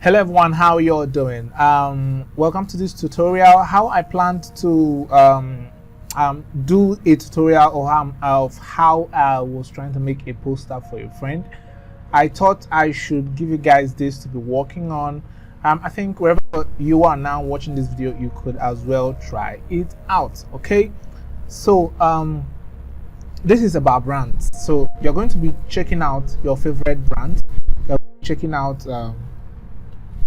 Hello everyone, how you all doing? Welcome to this tutorial. How I planned to do a tutorial of how I was trying to make a poster for a friend. I thought I should give you guys this to be working on. I think wherever you are now watching this video, you could as well try it out. Okay, so this is about brands. So you're going to be checking out your favorite brand. You're checking out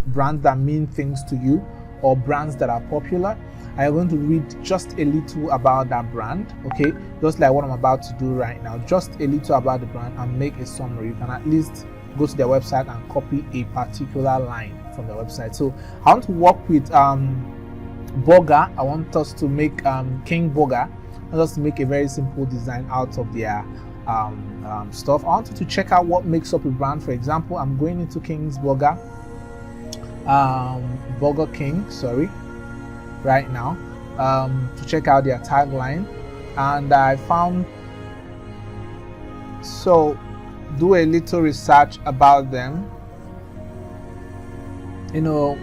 brands that mean things to you or brands that are popular. I am going to read just a little about that brand, okay, just like what I'm about to do right now, just a little about the brand and make a summary. You can at least go to their website and copy a particular line from their website. So I want to work with Burger. I want us to make King Burger. I want us to make a very simple design out of their stuff. I want you to check out what makes up a brand. For example, I'm going into King's Burger, Burger King, right now, to check out their tagline, and I found, so do a little research about them, you know,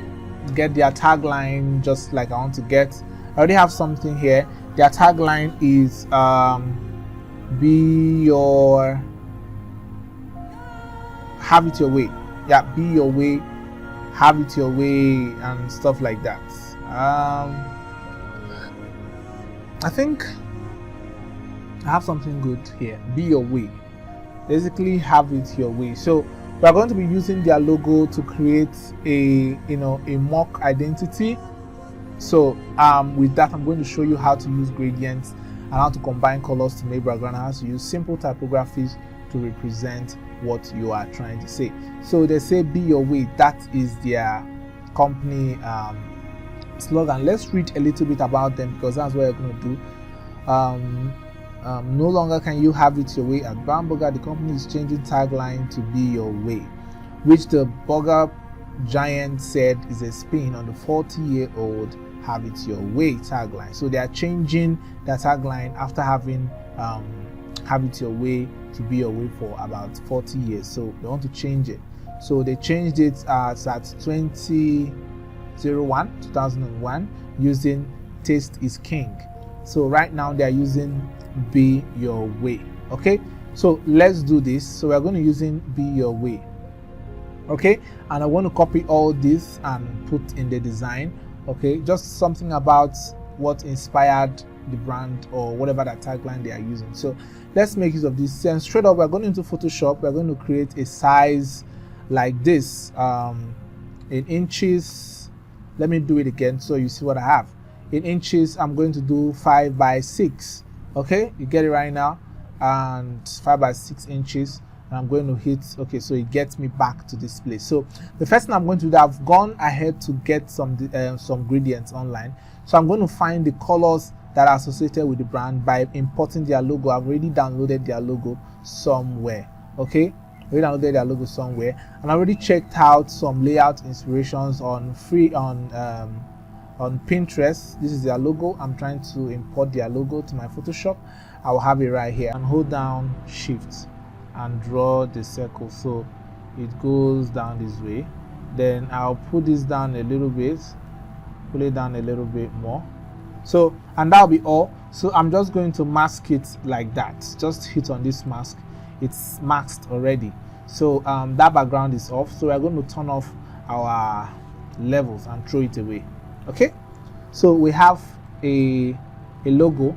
get their tagline just like I want to get. I already have something here. Their tagline is have it your way. Yeah, be your way, have it your way, and stuff like that. I think I have something good here. Be your way, basically have it your way. So we are going to be using their logo to create a mock identity. So with that, I'm going to show you how to use gradients and how to combine colors to make background, and how to use simple typographies to represent what you are trying to say. So they say be your way. That is their company slogan. Let's read a little bit about them, because that's what we're going to do. No longer can you have it your way at Burger. The company is changing tagline to be your way, which the burger giant said is a spin on the 40-year-old have it your way tagline. So they are changing their tagline after having have it your way to be your way for about 40 years. So they want to change it. So they changed it at 2001 using Taste is King. So right now they are using Be Your Way. Okay, so let's do this. So we're going to using Be Your Way. Okay, and I want to copy all this and put in the design. Okay, just something about what inspired the brand or whatever that tagline they are using. So let's make use of this. And straight up, we're going into Photoshop. We're going to create a size like this in inches. Let me do it again so you see what I have. In inches, I'm going to do 5 by 6. Okay, you get it right now, and 5 by 6 inches. And I'm going to hit okay, so it gets me back to this place. So the first thing I'm going to do, I've gone ahead to get some gradients online. So I'm going to find the colors that are associated with the brand by importing their logo. I've already downloaded their logo somewhere. Okay, already downloaded their logo somewhere, and I already checked out some layout inspirations on Pinterest. This is their logo. I'm trying to import their logo to my Photoshop. I'll have it right here, and hold down Shift and draw the circle so it goes down this way. Then I'll put this down a little bit, pull it down a little bit more. So, and that'll be all. So I'm just going to mask it like that. Just hit on this mask. It's masked already. So that background is off. So we're going to turn off our levels and throw it away. Okay, so we have a logo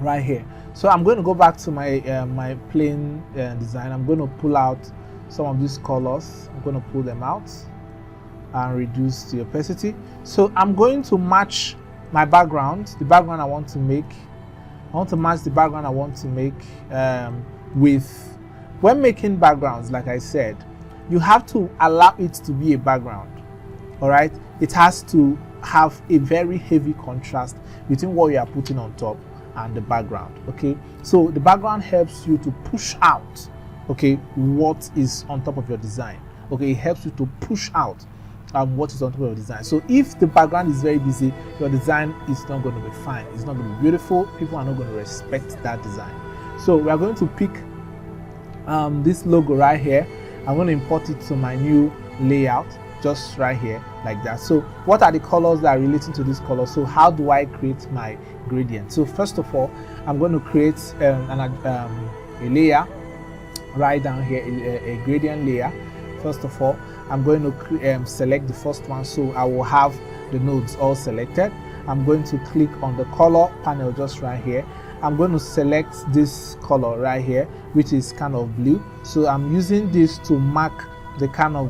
right here. So I'm going to go back to my my plain design. I'm going to pull out some of these colors. I'm going to pull them out and reduce the opacity. So I'm going to match my background, the background I want to make. I want to match the background I want to make with, when making backgrounds, like I said, you have to allow it to be a background. All right, it has to have a very heavy contrast between what you are putting on top and the background. Okay, so the background helps you to push out, okay, what is on top of your design. Okay, it helps you to push out what is on top of your design. So if the background is very busy, your design is not going to be fine. It's not going to be beautiful. People are not going to respect that design. So we are going to pick this logo right here. I'm going to import it to my new layout. just right here like that. So what are the colors that are relating to this color? So how do I create my gradient? So first of all, I'm going to create a layer right down here, a gradient layer. First of all, I'm going to select the first one, so I will have the nodes all selected. I'm going to click on the color panel just right here. I'm going to select this color right here, which is kind of blue. So I'm using this to mark the kind of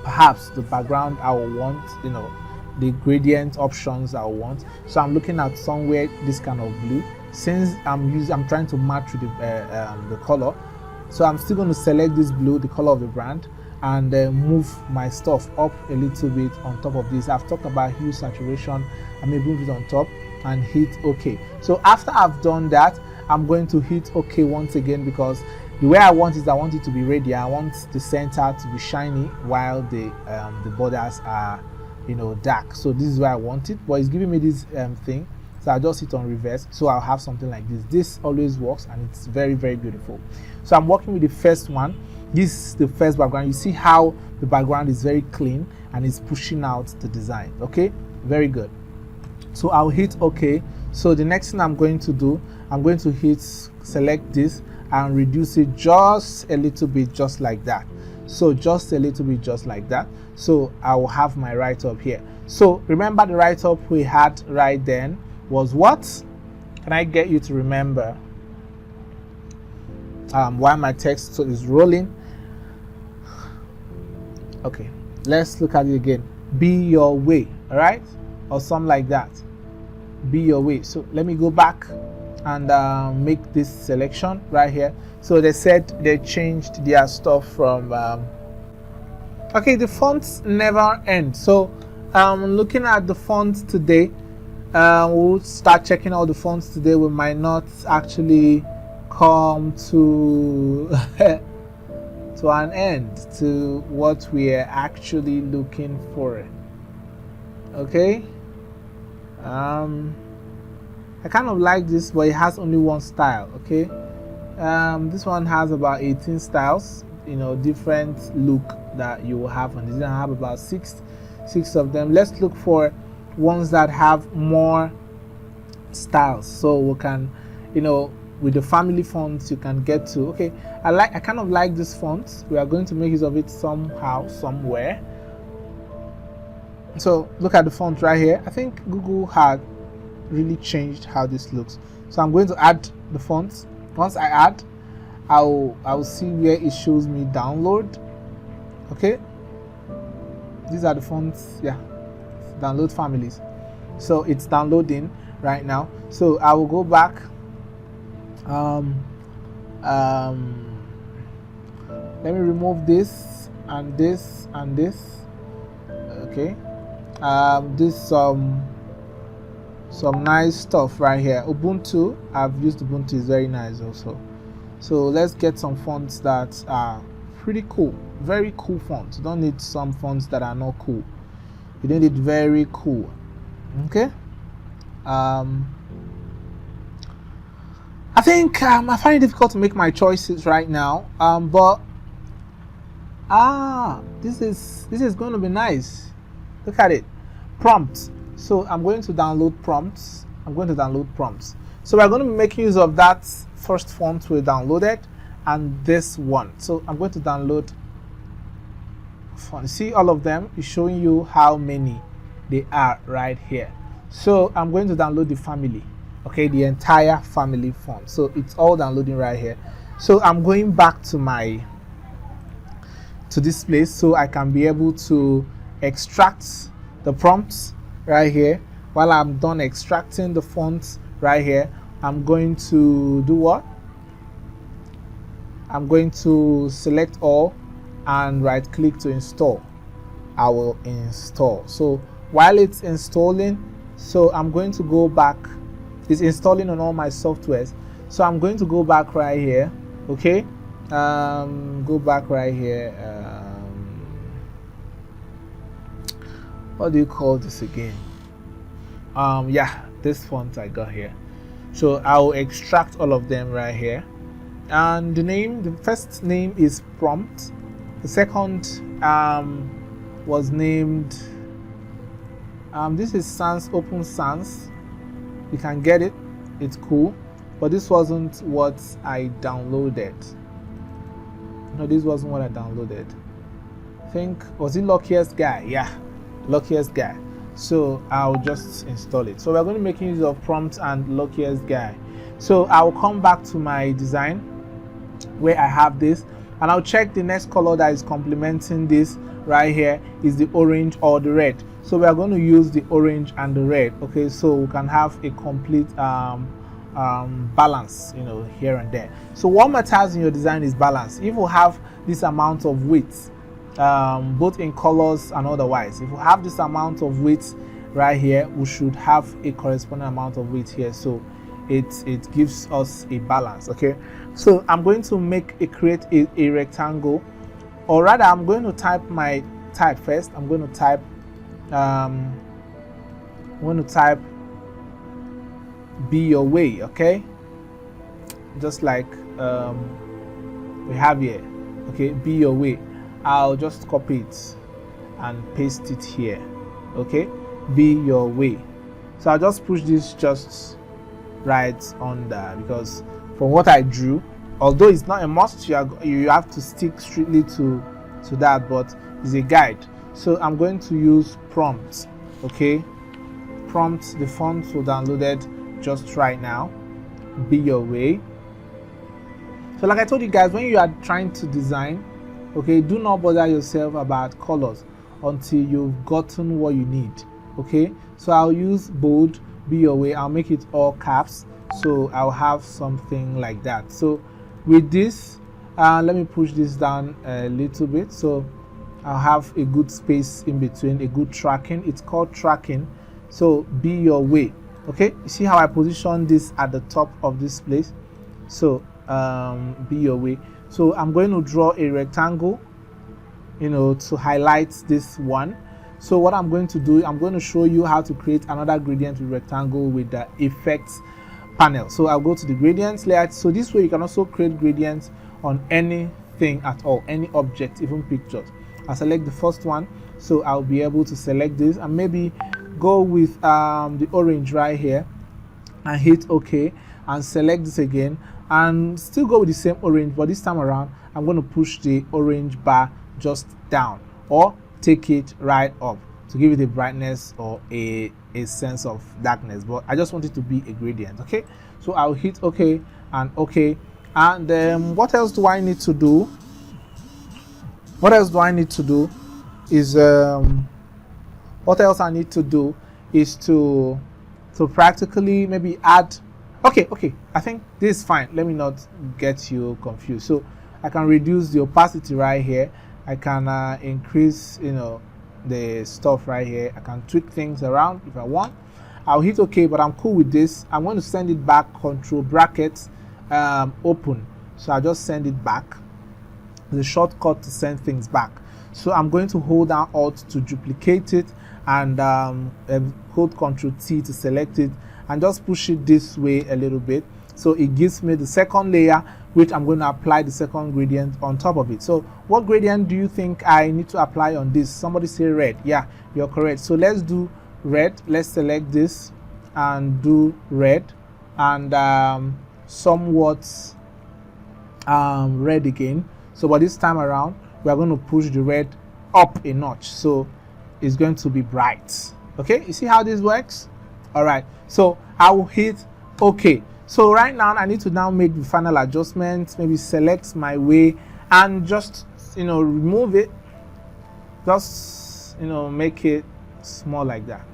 perhaps the background I will want, you know, the gradient options I want. So I'm looking at somewhere this kind of blue. Since I'm trying to match with the color, so I'm still going to select this blue, the color of the brand, and move my stuff up a little bit on top of this. I've talked about hue saturation. I may move it on top and hit OK. So after I've done that, I'm going to hit OK once again, because the way I want it to be radial. I want the center to be shiny while the borders are, you know, dark. So this is where I want it, but it's giving me this thing. So I'll just hit on reverse, so I'll have something like this. This always works, and it's very, very beautiful. So I'm working with the first one. This is the first background. You see how the background is very clean and it's pushing out the design. Okay, very good. So I'll hit OK. So the next thing I'm going to do, I'm going to select this and reduce it just a little bit, just like that. So just a little bit, just like that. So I will have my write-up here. So remember, the write-up we had right then was what? Can I get you to remember while my text is rolling? Okay, let's look at it again. Be your way, all right, or something like that. Be your way. So let me go back and make this selection right here. So they said they changed their stuff from okay, the fonts never end. So looking at the fonts today, we'll start checking all the fonts today. We might not actually come to to an end to what we are actually looking for. Okay, I kind of like this, but it has only one style. Okay, this one has about 18 styles, you know, different look that you will have on this. I have about six of them. Let's look for ones that have more styles, so we can, you know, with the family fonts you can get to. Okay, I kind of like this font. We are going to make use of it somehow, somewhere. So look at the font right here. I think Google had really changed how this looks. So I'm going to add the fonts. Once I add, I will see where it shows me download. Okay, these are the fonts. Yeah, download families. So it's downloading right now. So I will go back. Let me remove this and this and this. Okay, this some nice stuff right here. Ubuntu, I've used Ubuntu, is very nice also. So let's get some fonts that are pretty cool, very cool fonts. You don't need some fonts that are not cool. You need it very cool. Okay, I think I find it difficult to make my choices right now, but this is going to be nice. Look at it, prompt. So I'm going to download prompts. So we're going to be making use of that first font we downloaded and this one. So I'm going to download font. See all of them is showing you how many they are right here. So I'm going to download the family. Okay, the entire family font. So it's all downloading right here. So I'm going back to this place so I can be able to extract the prompts right here. While I'm done extracting the fonts right here, I'm going to do what? I'm going to select all and right click to install. I will install. So while it's installing, so I'm going to go back. It's installing on all my softwares, so I'm going to go back right here. Okay, go back right here. What do you call this again? Yeah, this font I got here. So I'll extract all of them right here, and the first name is prompt. The second was named this is Sans, Open Sans. You can get it, it's cool, but this wasn't what I downloaded. No, this wasn't what I downloaded. I think, was it Luckiest Guy? Yeah, Luckiest Guy. So I'll just install it. So we're going to make use of prompt and Luckiest Guy. So I'll come back to my design where I have this, and I'll check the next color that is complementing this right here is the orange or the red. So we are going to use the orange and the red, okay, so we can have a complete balance, you know, here and there. So what matters in your design is balance. If you have this amount of width, both in colors and otherwise, if we have this amount of width right here, we should have a corresponding amount of width here, so it gives us a balance. Okay, so I'm going to create a rectangle, or rather I'm going to type my type first. I'm going to type be your way, okay, just like we have here, okay, be your way. I'll just copy it and paste it here, okay, be your way. So I'll just push this just right under, because from what I drew, although it's not a must, you have to stick strictly to that, but it's a guide. So I'm going to use prompt, okay, prompt, the font will downloaded just right now, be your way. So like I told you guys, when you are trying to design, okay, do not bother yourself about colors until you've gotten what you need, okay. So I'll use bold, be your way. I'll make it all caps, so I'll have something like that. So with this, let me push this down a little bit, so I'll have a good space in between, a good tracking. It's called tracking. So be your way, okay. You see how I position this at the top of this place? So be your way. So I'm going to draw a rectangle, you know, to highlight this one. So what I'm going to do, I'm going to show you how to create another gradient with rectangle with the effects panel. So I'll go to the gradients layout. So this way you can also create gradients on anything at all, any object, even pictures. I'll select the first one, so I'll be able to select this and maybe go with the orange right here and hit OK and select this again and still go with the same orange, but this time around I'm going to push the orange bar just down or take it right up to give it a brightness or a sense of darkness, but I just want it to be a gradient, okay. So I'll hit OK and OK, and what else do I need to do? What else do I need to do is what else I need to do is to practically maybe add, okay, I think this is fine. Let me not get you confused. So I can reduce the opacity right here. I can increase, you know, the stuff right here. I can tweak things around if I want. I'll hit OK, but I'm cool with this. I'm going to send it back, control brackets, open. So I'll just send it back. The shortcut to send things back. So I'm going to hold down Alt to duplicate it and hold Ctrl T to select it and just push it this way a little bit. So it gives me the second layer, which I'm going to apply the second gradient on top of it. So what gradient do you think I need to apply on this? Somebody say red. Yeah, you're correct. So let's do red. Let's select this and do red and somewhat red again. So but this time around we are going to push the red up a notch, so it's going to be bright. Okay, you see how this works? All right, so I will hit OK. So right now I need to now make the final adjustments, maybe select my way and just, you know, remove it, just, you know, make it small like that,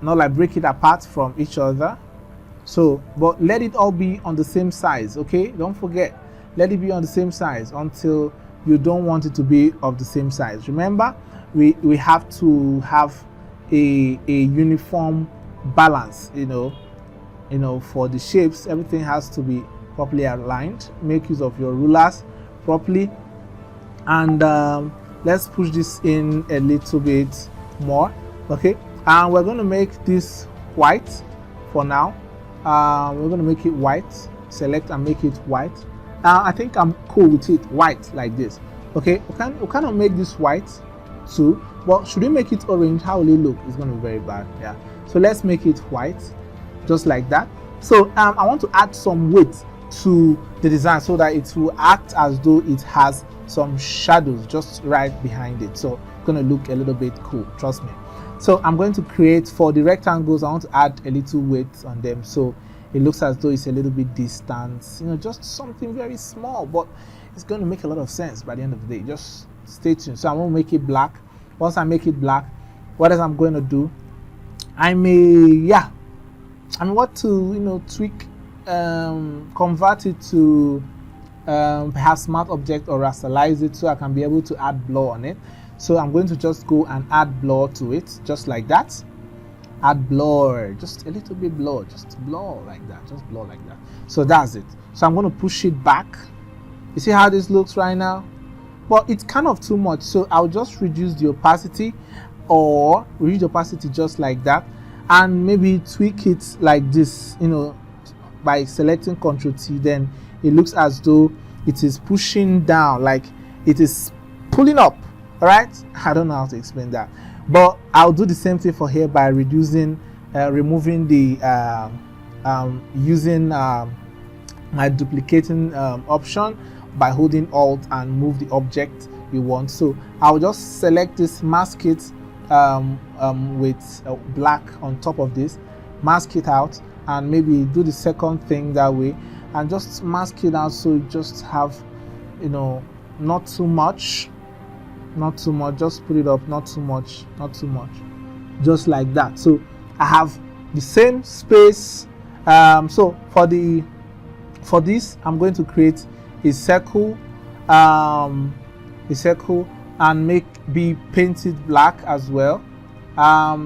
not like break it apart from each other. So but let it all be on the same size, okay? Don't forget, let it be on the same size until you don't want it to be of the same size. Remember, we have to have a uniform balance, you know, for the shapes. Everything has to be properly aligned. Make use of your rulers properly, and let's push this in a little bit more, okay? And we're going to make this white for now. We're going to make it white. Select and make it white. I think I'm cool with it white like this, okay? We kind of make this white too, but should we make it orange? How will it look? It's going to be very bad. Yeah, so let's make it white, just like that. So I want to add some weight to the design so that it will act as though it has some shadows just right behind it, so it's going to look a little bit cool, trust me. So I'm going to create, for the rectangles, I want to add a little weight on them so it looks as though it's a little bit distant, you know, just something very small, but it's going to make a lot of sense by the end of the day. Just stay tuned. So I'm going to make it black. Once I make it black, what else I'm going to do, I may what to, you know, tweak, convert it to perhaps smart object or rasterize it so I can be able to add blur on it. So I'm going to just go and add blur to it, just like that. Add blur, just a little bit blur, just blur like that, just blur like that. So that's it. So I'm going to push it back. You see how this looks right now? But it's kind of too much, so I'll just reduce the opacity, or reduce the opacity just like that, and maybe tweak it like this, you know, by selecting Ctrl T. Then it looks as though it is pushing down, like it is pulling up. All right, I don't know how to explain that, but I'll do the same thing for here by removing the using my duplicating option by holding Alt and move the object you want. So I'll just select this, mask it with black on top of this, mask it out, and maybe do the second thing that way, and just mask it out so you just have, you know, not too much, just put it up, not too much, just like that. So I have the same space. So for this I'm going to create a circle, and be painted black as well,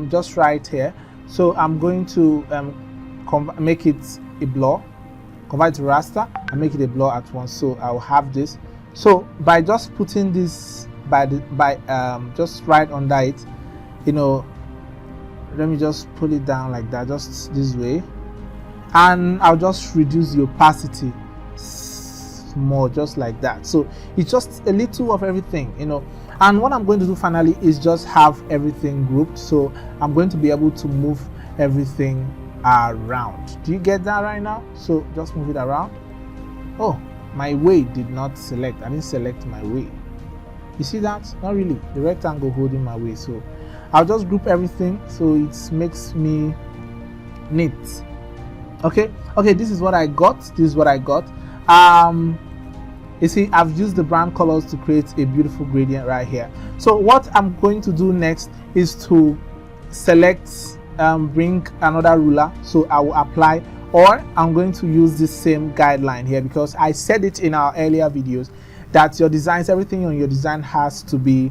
just right here. So I'm going to make it a blur, convert it to raster and make it a blur at once. So I'll have this. So by just putting this just right under it, you know, let me just pull it down like that, just this way, and I'll just reduce the opacity more, just like that. So it's just a little of everything, you know. And what I'm going to do finally is just have everything grouped, so I'm going to be able to move everything around. Do you get that right now? So just move it around. Oh, my way did not select. I didn't select my way. You see that? Not really. The rectangle holding my way. So I'll just group everything so it makes me neat. Okay, this is what I got. You see, I've used the brand colors to create a beautiful gradient right here. So what I'm going to do next is to select, bring another ruler, so I will apply, or I'm going to use this same guideline here, because I said it in our earlier videos that your designs, everything on your design has to be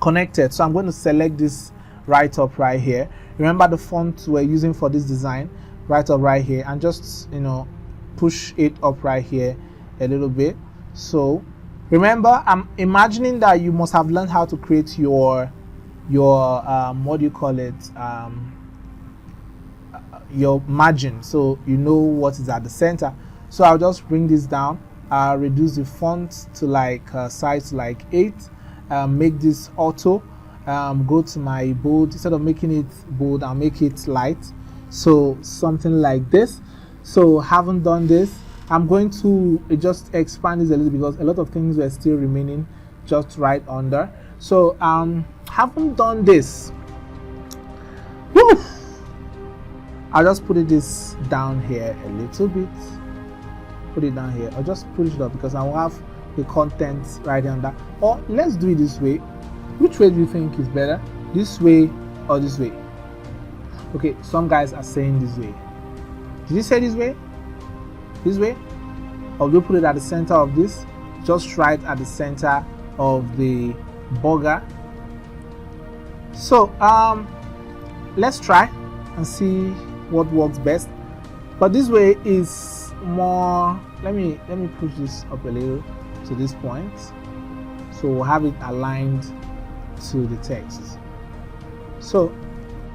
connected. So I'm going to select this right up right here. Remember the font we're using for this design, right up right here, and just, you know, push it up right here a little bit. So remember, I'm imagining that you must have learned how to create your what do you call it, your margin, so you know what is at the center. So I'll just bring this down, reduce the font to like size like 8, make this auto, go to my bold. Instead of making it bold, I'll make it light, so something like this. So haven't done this, I'm going to just expand this a little because a lot of things were still remaining just right under. So haven't done this. Woo! I'll just put this down here a little bit. Put it down here. I'll just push it up because I will have the content right under. Or let's do it this way. Which way do you think is better? This way or this way? Okay, some guys are saying this way. Did you say this way? This way? Or do you put it at the center of this? Just right at the center of the burger. So let's try and see what works best. But this way is more, let me push this up a little to this point, so we'll have it aligned to the text. So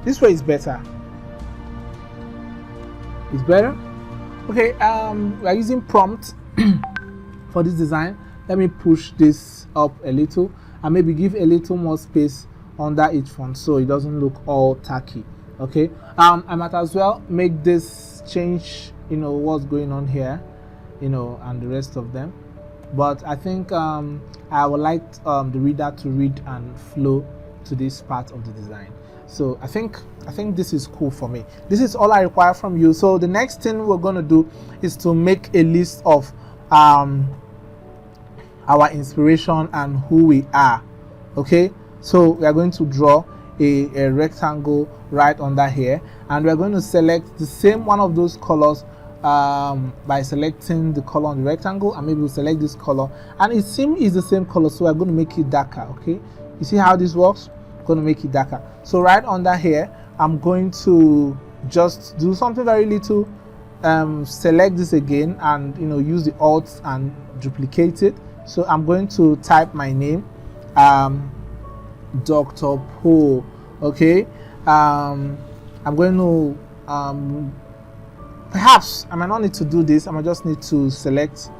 this way is better. It's better. Okay, we are using prompt for this design. Let me push this up a little and maybe give a little more space under each font so it doesn't look all tacky. Okay, I might as well make this change, what's going on here, and the rest of them, but I think I would like the reader to read and flow to this part of the design. So I think this is cool for me. This is all I require from you. So the next thing we're going to do is to make a list of our inspiration and who we are. Okay, so we are going to draw a rectangle right under here, and we're going to select the same one of those colors by selecting the color on the rectangle, and maybe we'll select this color, and it seems it's the same color, so we're going to make it darker. Okay, you see how this works? Going to make it darker. So right under here, I'm going to just do something very little, select this again, and use the alt and duplicate it. So I'm going to type my name, Dr. Po. Okay, I'm going to perhaps I might not need to do this. I might just need to select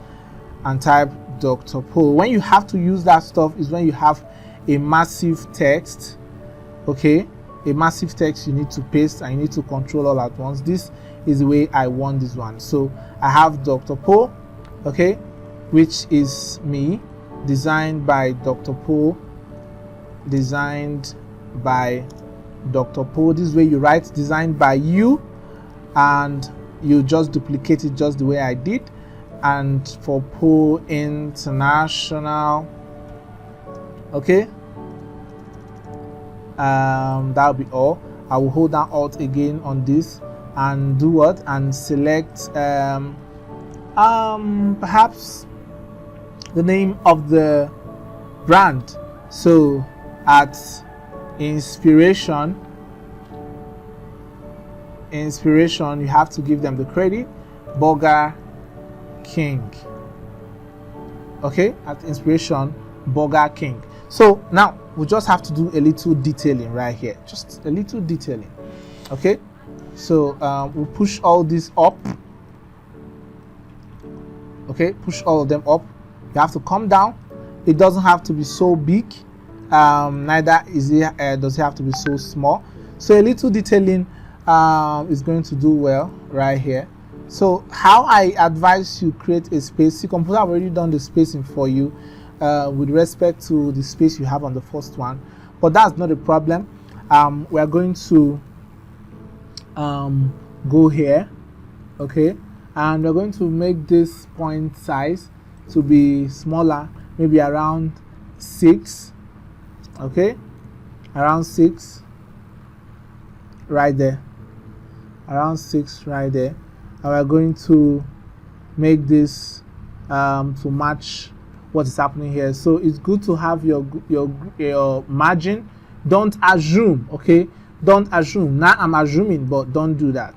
and type Dr. Po. When you have to use that stuff is when you have a massive text. Okay, a massive text you need to paste and you need to control all at once. This is the way I want this one. So I have Dr. Po, okay, which is me, designed by Dr. Po, designed by Dr. Po. This way you write designed by you, and you just duplicate it just the way I did. And for Po International, okay, that'll be all. I will hold down alt again on this and do what, and select perhaps the name of the brand. So at inspiration, you have to give them the credit, Burger King. Okay, at inspiration, Burger King. So now we just have to do a little detailing right here, just a little detailing. Okay, so we'll push all this up. Okay, push all of them up. You have to come down. It doesn't have to be so big, neither is it does it have to be so small. So a little detailing is going to do well right here. So how I advise you create a space. The computer have already done the spacing for you with respect to the space you have on the first one, but that's not a problem. We are going to go here, okay, and we're going to make this point size to be smaller, maybe around 6, okay, around 6 right there, around 6 right there. And we're going to make this to match what is happening here. So it's good to have your margin. Don't assume, okay, don't assume. Now I'm assuming, but don't do that.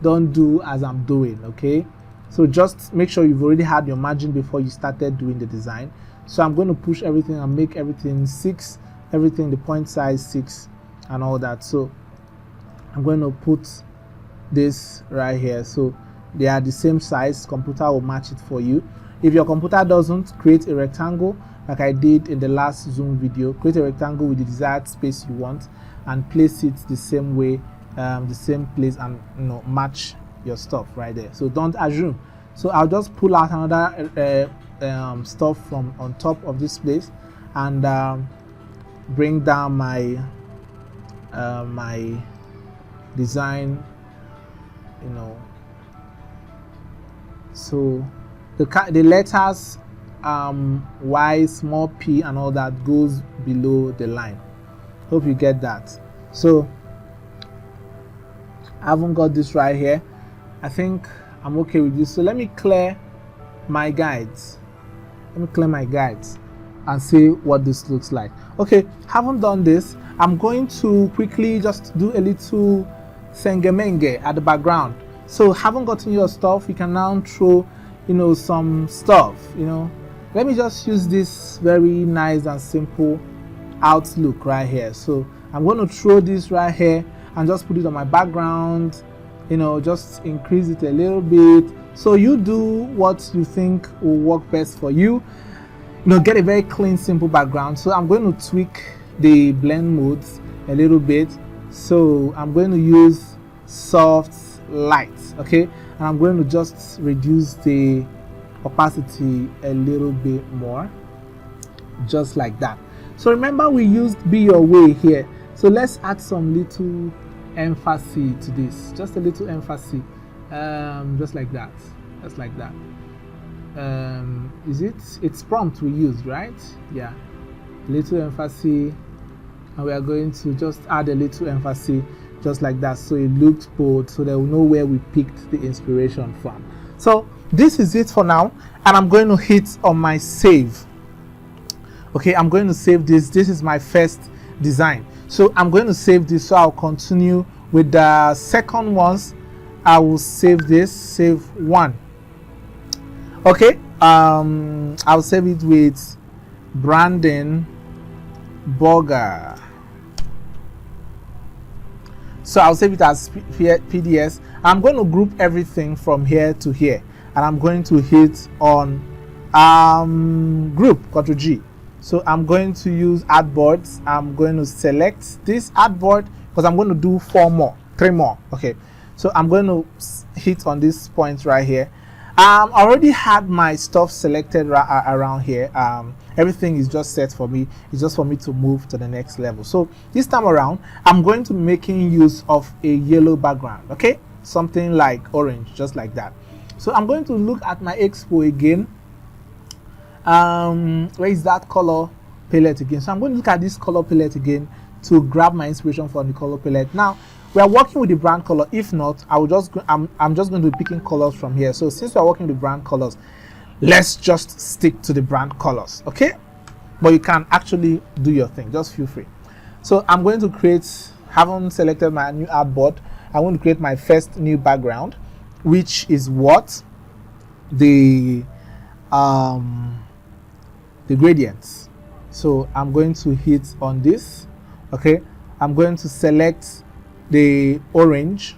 Don't do as I'm doing, okay. So just make sure you've already had your margin before you started doing the design. So I'm going to push everything and make everything 6, everything the point size 6 and all that. So I'm going to put this right here, so they are the same size. Computer will match it for you. If your computer doesn't, create a rectangle like I did in the last Zoom video. Create a rectangle with the desired space you want and place it the same way, the same place, and match your stuff right there. So don't assume. So I'll just pull out another stuff from on top of this place and bring down my my design, so the letters Y, small p and all that goes below the line. Hope you get that. So I haven't got this right here. I think I'm okay with this. So let me clear my guides. Let me clear my guides and see what this looks like. Okay, haven't done this. I'm going to quickly just do a little sengemenge at the background. So haven't gotten your stuff, you can now throw some stuff. Let me just use this very nice and simple outlook right here. So I'm going to throw this right here and just put it on my background, just increase it a little bit. So you do what you think will work best for you. get a very clean, simple background. So I'm going to tweak the blend modes a little bit. So I'm going to use soft light, okay, and I'm going to just reduce the opacity a little bit more, just like that. So remember, we used Be Your Way here, so let's add some little emphasis to this, just a little emphasis, just like that, just like that. It's prompt we used, right? Yeah, little emphasis, and we are going to just add a little emphasis just like that, so it looked bold, so they will know where we picked the inspiration from. So this is it for now, and I'm going to hit on my save. Okay, I'm going to save this. This is my first design, so I'm going to save this. So I'll continue with the second ones. I will save this, save one. Okay, I'll save it with Brandon Burger. So I'll save it as PDS. I'm going to group everything from here to here, and I'm going to hit on group, Ctrl G. So I'm going to use artboards. I'm going to select this artboard because I'm going to do 3 more. Okay, so I'm going to hit on this point right here. I already had my stuff selected around here. Everything is just set for me. It's just for me to move to the next level. So this time around, I'm going to be making use of a yellow background, okay, something like orange, just like that. So I'm going to look at my expo again. Where is that color palette again? So I'm going to look at this color palette again to grab my inspiration from the color palette. Now we are working with the brand color. If not, I will just I'm just going to be picking colors from here. So since we are working with brand colors, let's just stick to the brand colors, okay? But you can actually do your thing, just feel free. So I'm going to create, haven't selected my new artboard, I want to create my first new background, which is what? The gradients. So I'm going to hit on this, okay? I'm going to select the orange.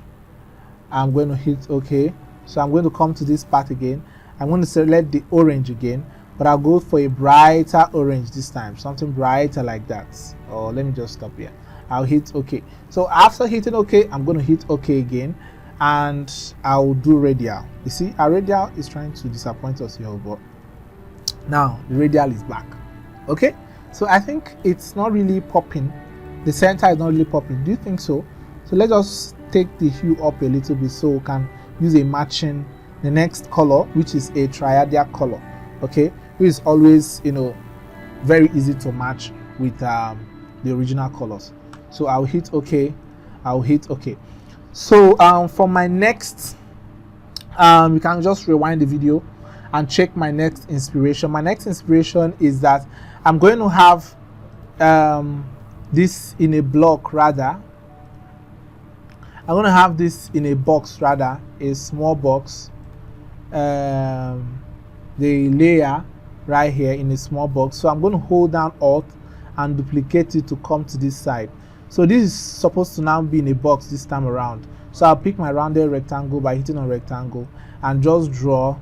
I'm going to hit OK. So I'm going to come to this part again. I'm going to select the orange again, but I'll go for a brighter orange this time, something brighter like that. Or let me just stop here. I'll hit OK. So after hitting OK, I'm going to hit OK again, and I'll do radial. You see, our radial is trying to disappoint us here, but now the radial is back. Okay, so I think it's not really popping. The center is not really popping. Do you think so? So let's just take the hue up a little bit so we can use a matching the next color, which is a triadic color, okay, which is always, very easy to match with the original colors. So I'll hit OK. I'll hit OK. So for my next, you can just rewind the video and check my next inspiration. My next inspiration is that I'm going to have this in a block, rather. I'm going to have this in a box, rather, a small box. The layer right here in a small box. So I'm going to hold down Alt and duplicate it to come to this side. So this is supposed to now be in a box this time around. So I'll pick my rounded rectangle by hitting on rectangle and just draw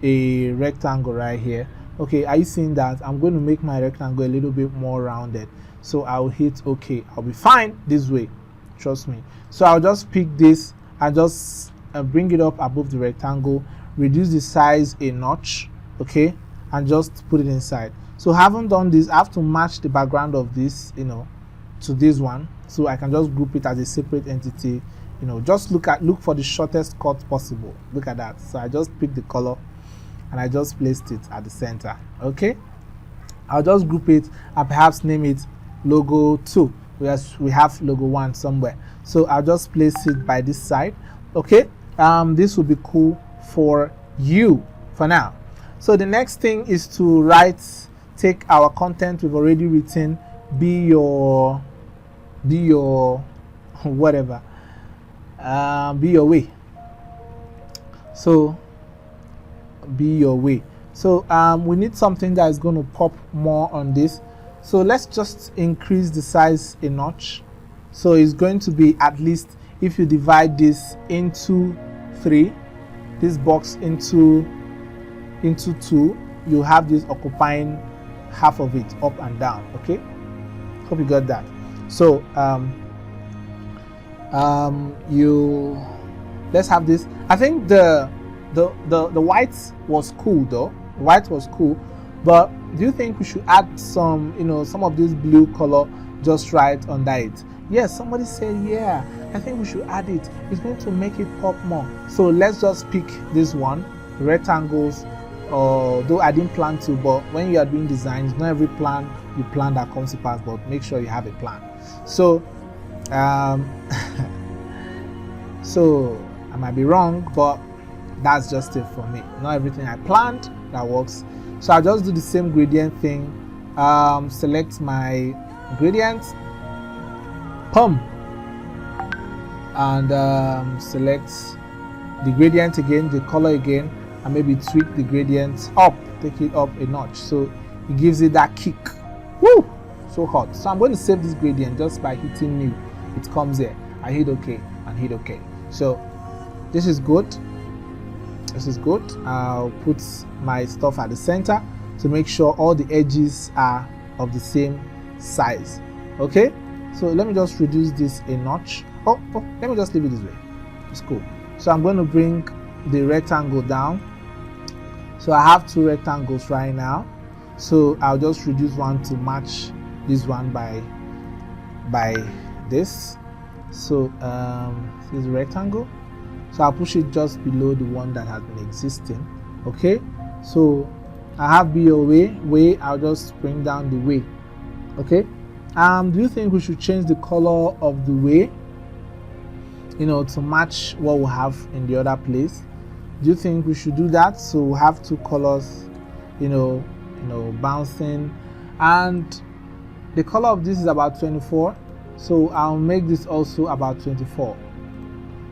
a rectangle right here. Okay, are you seeing that? I'm going to make my rectangle a little bit more rounded. So I'll hit OK. I'll be fine this way, trust me. So I'll just pick this and just bring it up above the rectangle, reduce the size a notch, okay, and just put it inside. So having done this, I have to match the background of this, to this one, so I can just group it as a separate entity. Just look for the shortest cut possible. Look at that. So I just picked the color and I just placed it at the center. Okay, I'll just group it and perhaps name it logo 2, whereas we have logo 1 somewhere. So I'll just place it by this side. Okay, this will be cool for you for now. So the next thing is to take our content we've already written, be your whatever, be your way. So be your way. So we need something that is going to pop more on this. So let's just increase the size a notch. So it's going to be, at least if you divide this into 3, this box into 2, you have this occupying half of it up and down. Okay, hope you got that. So you let's have this. I think the white was cool though. White was cool, but do you think we should add some, some of this blue color just right under it? Yes, somebody said, yeah, I think we should add it. It's going to make it pop more. So let's just pick this one, rectangles. Though I didn't plan to, but when you are doing designs, not every plan you plan that comes to pass, but make sure you have a plan. So so I might be wrong, but that's just it for me. Not everything I planned that works. So I'll just do the same gradient thing. Select my ingredients, and select the gradient again, the color again, and maybe tweak the gradient up, take it up a notch, so it gives it that kick. Woo! So hot. So I'm going to save this gradient just by hitting new. It comes here. I hit OK and hit OK. So this is good. This is good. I'll put my stuff at the center to make sure all the edges are of the same size. Okay, so let me just reduce this a notch. Oh, let me just leave it this way. It's cool. So I'm going to bring the rectangle down. So I have two rectangles right now, so I'll just reduce one to match this one by this. So this is a rectangle, so I'll push it just below the one that has been existing. Okay, so I have way. I'll just bring down the way. Okay, do you think we should change the color of the way, to match what we have in the other place? Do you think we should do that? So we have two colors, bouncing, and the color of this is about 24, so I'll make this also about 24.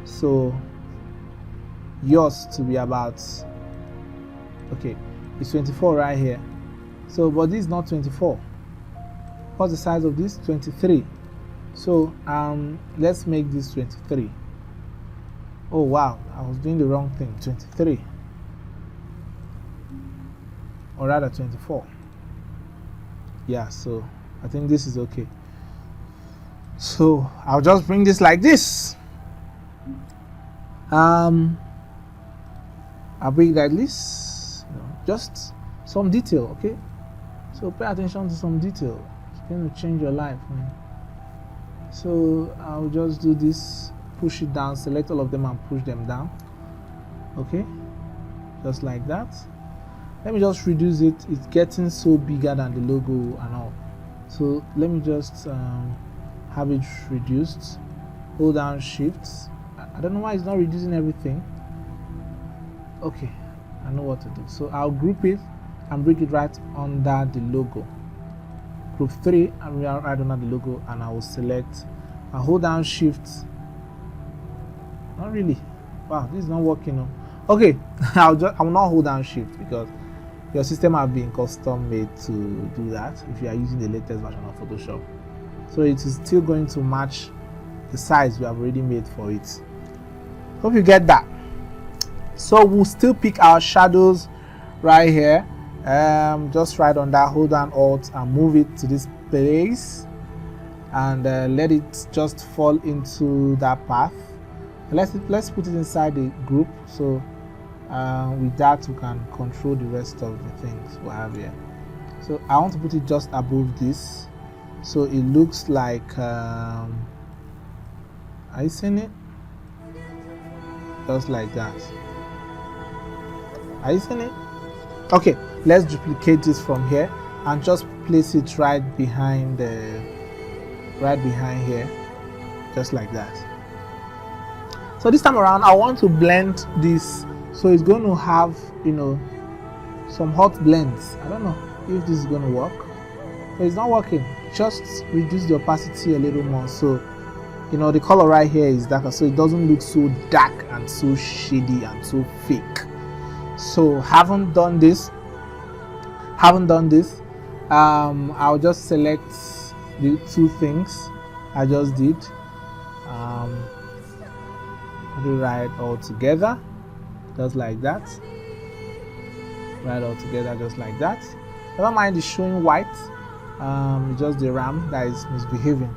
So yours to be about, okay, it's 24 right here. So but this is not 24. What's the size of this? 23. So let's make this 23. Oh wow, I was doing the wrong thing. 23, or rather 24. Yeah, so I think this is okay. So I'll just bring this like this. I'll bring it like this. Just some detail, okay? So pay attention to some detail. It's going to change your life, man. So I'll just do this. Push it down, select all of them and push them down. Okay, just like that. Let me just reduce it. It's getting so bigger than the logo and all. So let me just have it reduced. Hold down shift. I don't know why it's not reducing everything. Okay, I know what to do. So I'll group it and bring it right under the logo. Group 3 and right under the logo, and I will select. I'll hold down shift. Not really. Wow, this is not working. Okay, I will not hold down shift because your system have been custom made to do that if you are using the latest version of Photoshop. So it is still going to match the size we have already made for it. Hope you get that. So we'll still pick our shadows right here. Just right on that, hold down Alt and move it to this place, and let it just fall into that path. Let's put it inside the group, so with that we can control the rest of the things we have here. So I want to put it just above this, so it looks like are you seeing it? Just like that. Are you seeing it? Okay, let's duplicate this from here and just place it right behind here, just like that. So this time around I want to blend this, so it's going to have some hot blends. I don't know if this is going to work. So it's not working. Just reduce the opacity a little more, so the color right here is darker, so it doesn't look so dark and so shady and so fake. So haven't done this, I'll just select the two things I just did, put it right all together, just like that, right all together, just like that. Never mind, it's showing white. It's just the RAM that is misbehaving.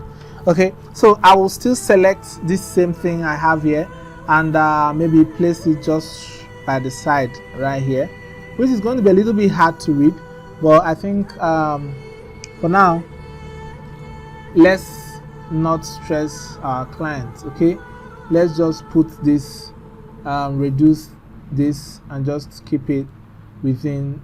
Okay, so I will still select this same thing I have here and maybe place it just by the side right here, which is going to be a little bit hard to read, but I think for now let's not stress our clients. Okay, let's just put this reduce this and just keep it within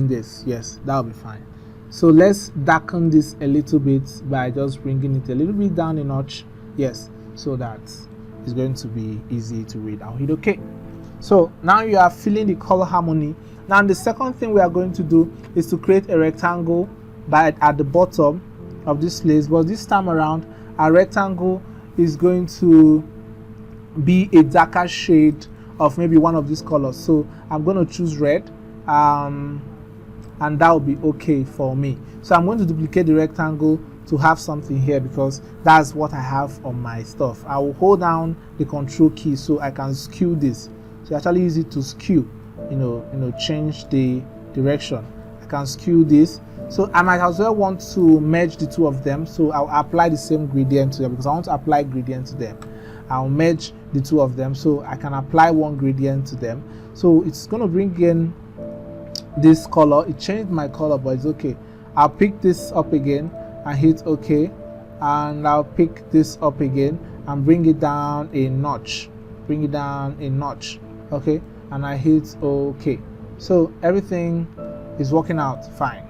this. Yes, that'll be fine. So let's darken this a little bit by just bringing it a little bit down a notch. Yes, so that it's going to be easy to read. I'll hit OK. So now you are feeling the color harmony. Now the second thing we are going to do is to create a rectangle at the bottom of this place, but this time around our rectangle is going to be a darker shade of maybe one of these colors. So I'm going to choose red, and that will be okay for me. So I'm going to duplicate the rectangle to have something here because that's what I have on my stuff. I will hold down the control key so I can skew this. So actually use it to skew, change the direction. I can skew this. So I might as well want to merge the two of them. So I'll apply the same gradient to them because I want to apply gradient to them. I'll merge the two of them so I can apply one gradient to them. So it's going to bring in this color. It changed my color, but it's okay. I'll pick this up again and hit OK, and I'll pick this up again and bring it down a notch. Okay, and I hit OK. So everything is working out fine.